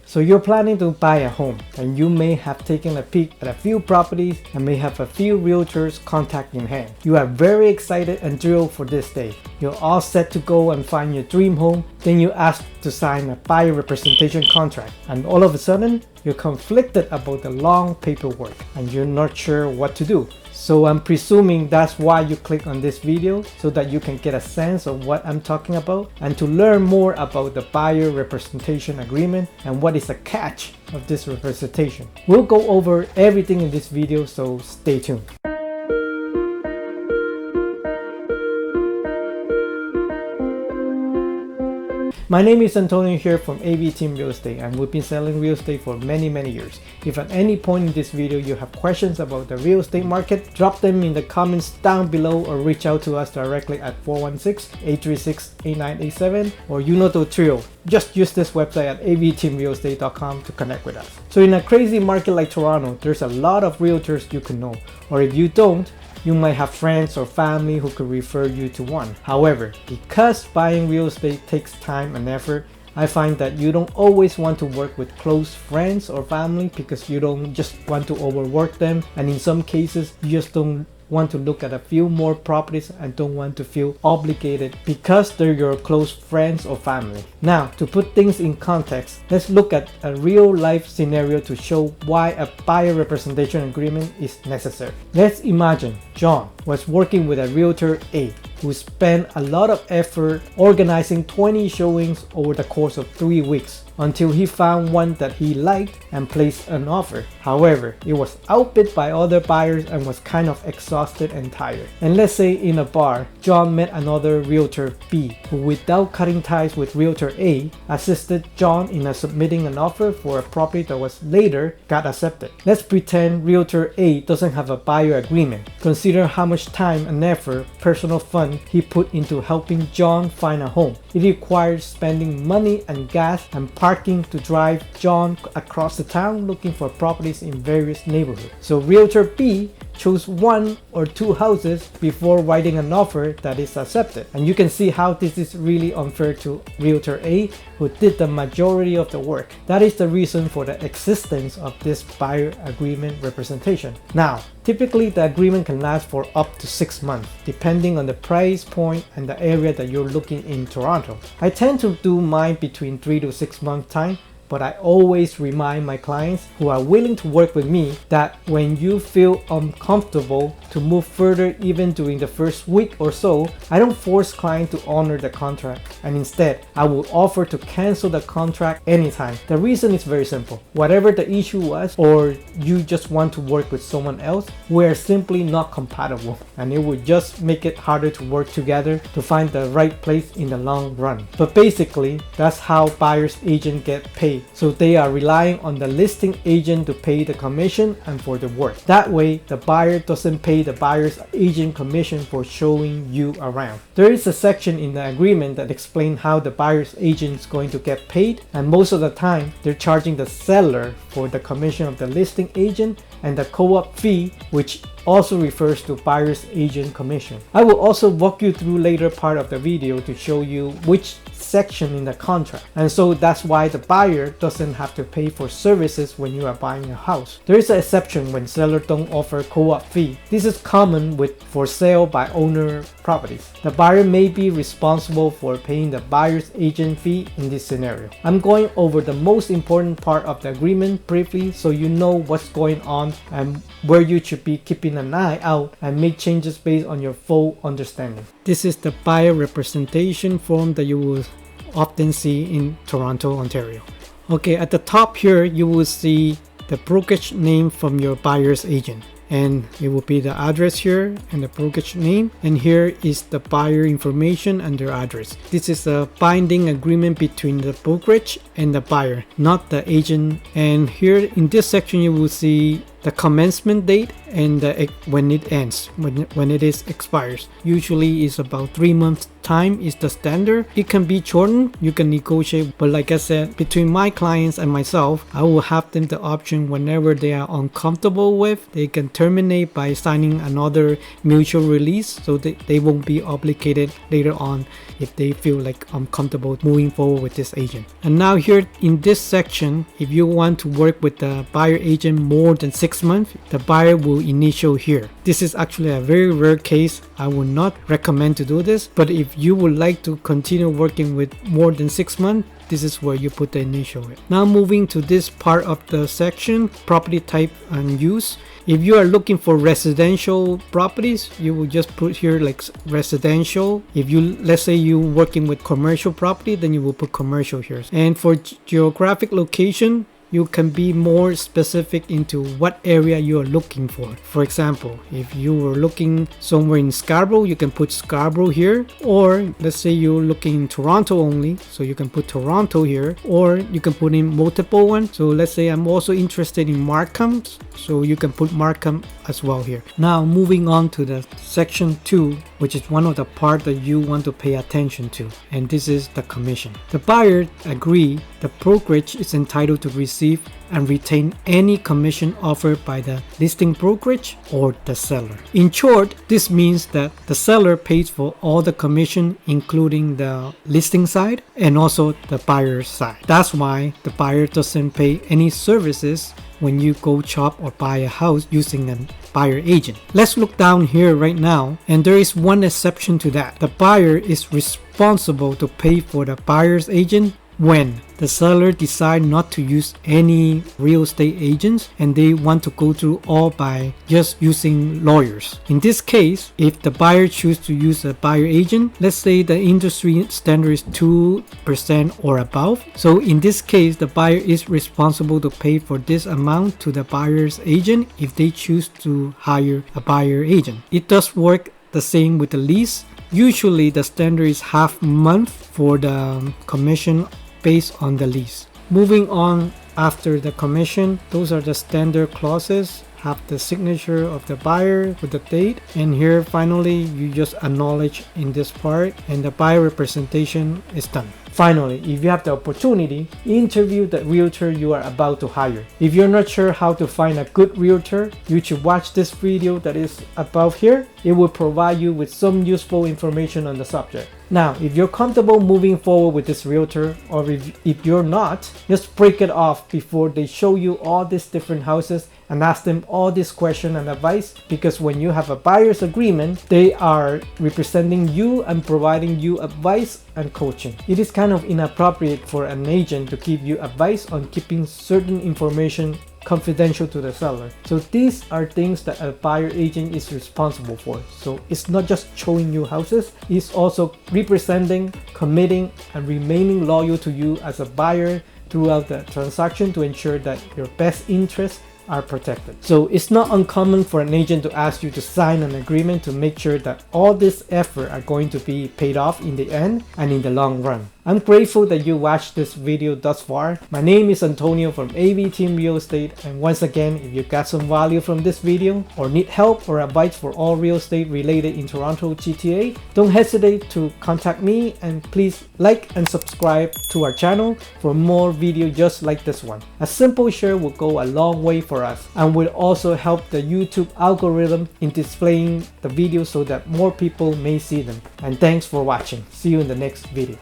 So you're planning to buy a home, and you may have taken a peek at a few properties and may have a few realtors contact in hand. You are very excited and thrilled for this day. You're all set to go and find your dream home. Then you ask to sign a buyer representation contract, and all of a sudden you're conflicted about the long paperwork and you're not sure what to do. So I'm presuming that's why you click on this video, so that you can get a sense of what I'm talking about and to learn more about the buyer representation agreement and what is the catch of this representation. We'll go over everything in this video, so stay tuned. My name is Antonio here from AV Team Real Estate, and we've been selling real estate for many years. If at any point in this video you have questions about the real estate market, drop them in the comments down below or reach out to us directly at 416-836-8987, or you know the drill. Just use this website at avteamrealestate.com to connect with us. So in a crazy market like Toronto, there's a lot of realtors you can know, or if you don't, you might have friends or family who could refer you to one. However, because buying real estate takes time and effort, I find that you don't always want to work with close friends or family because you don't just want to overwork them, and in some cases you just don't want to look at a few more properties and don't want to feel obligated because they're your close friends or family. Now, to put things in context, let's look at a real life scenario to show why a buyer representation agreement is necessary. Let's imagine John was working with a realtor A who spent a lot of effort organizing 20 showings over the course of 3 weeks until he found one that he liked and placed an offer. However, it was outbid by other buyers and was kind of exhausted and tired. And let's say in a bar, John met another realtor B who, without cutting ties with realtor A, assisted John in submitting an offer for a property that was later got accepted. Let's pretend realtor A doesn't have a buyer agreement. Consider how much time and effort, personal fund he put into helping John find a home. It required spending money and gas and parking to drive John across the town looking for properties in various neighborhoods. So realtor B chose 1 or 2 houses before writing an offer that is accepted. And you can see how this is really unfair to realtor A, who did the majority of the work. That is the reason for the existence of this buyer agreement representation. Now, typically the agreement can last for up to 6 months, depending on the price point and the area that you're looking in Toronto. I tend to do mine between 3 to 6 months time, but I always remind my clients who are willing to work with me that when you feel uncomfortable to move further even during the first week or so, I don't force clients to honor the contract, and instead I will offer to cancel the contract anytime. The reason is very simple. Whatever the issue was, or you just want to work with someone else, we're simply not compatible, and it would just make it harder to work together to find the right place in the long run. But basically, that's how buyer's agent get paid. So they are relying on the listing agent to pay the commission and for the work. That way, the buyer doesn't pay the buyer's agent commission for showing you around. There is a section in the agreement that explains how the buyer's agent is going to get paid, and most of the time, they're charging the seller for the commission of the listing agent and the co-op fee, which also refers to buyer's agent commission. I will also walk you through later part of the video to show you which section in the contract, and so that's why the buyer doesn't have to pay for services when you are buying a house. There is an exception when sellers don't offer co-op fee. This is common with for sale by owner properties. The buyer may be responsible for paying the buyer's agent fee in this scenario. I'm going over the most important part of the agreement briefly so you know what's going on and where you should be keeping an eye out and make changes based on your full understanding. This is the buyer representation form that you will often see in Toronto, Ontario. Okay, at the top here you will see the brokerage name from your buyer's agent, and it will be the address here and the brokerage name, and here is the buyer information and their address. This is a binding agreement between the brokerage and the buyer, not the agent. And here in this section you will see the commencement date and when it ends, when it is expires. Usually is about 3 months time is the standard. It can be shortened, you can negotiate, but like I said, between my clients and myself, I will have them the option whenever they are uncomfortable with, they can terminate by signing another mutual release, so they won't be obligated later on if they feel like uncomfortable moving forward with this agent. And now here in this section, if you want to work with the buyer agent more than 6 months, the buyer will initial here. This is actually a very rare case. I would not recommend to do this, but if you would like to continue working with more than 6 months, this is where you put the initial. Now moving to this part of the section, property type and use. If you are looking for residential properties, you will just put here like residential. If you, let's say you working with commercial property, then you will put commercial here. And for geographic location, you can be more specific into what area you are looking for. For example, if you were looking somewhere in Scarborough, you can put Scarborough here, or let's say you're looking in Toronto only, so you can put Toronto here, or you can put in multiple ones. So let's say I'm also interested in Markham, so you can put Markham as well here. Now moving on to the section 2, which is one of the part that you want to pay attention to, and this is the commission. The buyer agree the brokerage is entitled to receive and retain any commission offered by the listing brokerage or the seller. In short, this means that the seller pays for all the commission, including the listing side and also the buyer's side. That's why the buyer doesn't pay any services when you go shop or buy a house using a buyer agent. Let's look down here right now, and there is one exception to that. The buyer is responsible to pay for the buyer's agent when the seller decide not to use any real estate agents and they want to go through all by just using lawyers. In this case, if the buyer choose to use a buyer agent, let's say the industry standard is 2% or above. So in this case, the buyer is responsible to pay for this amount to the buyer's agent if they choose to hire a buyer agent. It does work the same with the lease. Usually the standard is half month for the commission based on the lease. Moving on after the commission, those are the standard clauses. Have the signature of the buyer with the date, and here finally you just acknowledge in this part and the buyer representation is done. Finally, if you have the opportunity, interview the realtor you are about to hire. If you're not sure how to find a good realtor, you should watch this video that is above here. It will provide you with some useful information on the subject. Now, if you're comfortable moving forward with this realtor, or if you're not, just break it off before they show you all these different houses and ask them all this question and advice, because when you have a buyer's agreement, they are representing you and providing you advice and coaching. It is kind of inappropriate for an agent to give you advice on keeping certain information confidential to the seller. So these are things that a buyer agent is responsible for. So it's not just showing you houses, it's also representing, committing, and remaining loyal to you as a buyer throughout the transaction to ensure that your best interests are protected. So it's not uncommon for an agent to ask you to sign an agreement to make sure that all this effort are going to be paid off in the end and in the long run. I'm grateful that you watched this video thus far. My name is Antonio from AV Team Real Estate, and once again, if you got some value from this video or need help or advice for all real estate related in Toronto GTA, don't hesitate to contact me, and please like and subscribe to our channel for more videos just like this one. A simple share will go a long way for us and will also help the YouTube algorithm in displaying the videos so that more people may see them. And thanks for watching. See you in the next video.